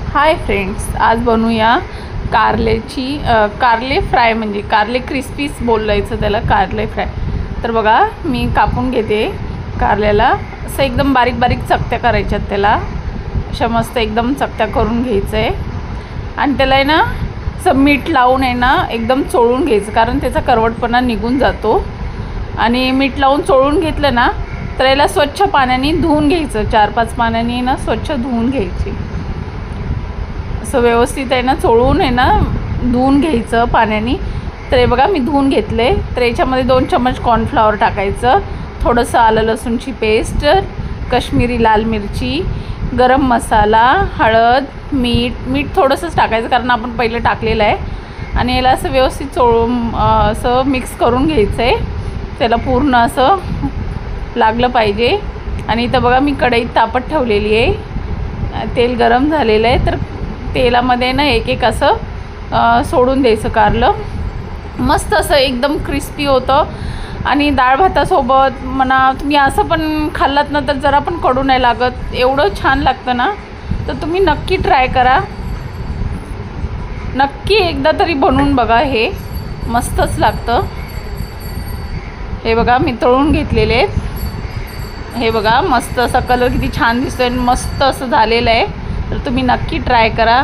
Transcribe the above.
Hi friends, आज बनवूया कारले फ्राय, म्हणजे कारले क्रिस्पीस बोलायचं त्याला, कारले फ्राय. तर बघा, मी कापून घेते कारल्याला. असं एकदम बारीक बारीक चकत्या करायच्यात त्याला, अशा मस्त एकदम चकत्या करून घ्यायचं आहे. आणि त्याला आहे ना असं मीठ लावून आहे ना एकदम चोळून घ्यायचं, कारण त्याचा करवटपणा निघून जातो. आणि मीठ लावून चोळून घेतलं ना तर याला स्वच्छ पाण्याने धुवून घ्यायचं. 4-5 पाण्याने ना स्वच्छ धुवून घ्यायची. असं व्यवस्थित आहे ना चोळून आहे ना धुवून घ्यायचं पाण्याने. तर हे बघा, मी धुवून घेतले. तर याच्यामध्ये 2 चम्मच कॉर्नफ्लॉवर टाकायचं, थोडंसं आलं लसूणची पेस्ट, काश्मीरी लाल मिरची, गरम मसाला, हळद, मीठ थोडंसंच टाकायचं कारण आपण पहिलं टाकलेलं आहे. आणि याला असं व्यवस्थित चोळून असं मिक्स करून घ्यायचं आहे. त्याला पूर्ण असं लागलं पाहिजे. आणि इथं बघा, मी कढईत तापत ठेवलेली आहे, तेल गरम झालेलं आहे. तर तेलामध्ये ना एक असं सोडून द्यायचं कारलं. मस्त असं एकदम क्रिस्पी होतं. आणि डाळ भातासोबत म्हणा, तुम्ही असं पण खाल्लात ना तर जरा पण कडू नाही लागत, एवढं छान लागतं ना. तर तुम्ही नक्की ट्राय करा, नक्की एकदा तरी बनवून बघा, हे मस्तच लागतं. हे बघा, मी तळून घेतलेले आहेत. हे बघा, मस्त असा कलर किती छान दिसतोय आणि मस्त असं झालेलं आहे. तर तुम्ही नक्की ट्राय करा.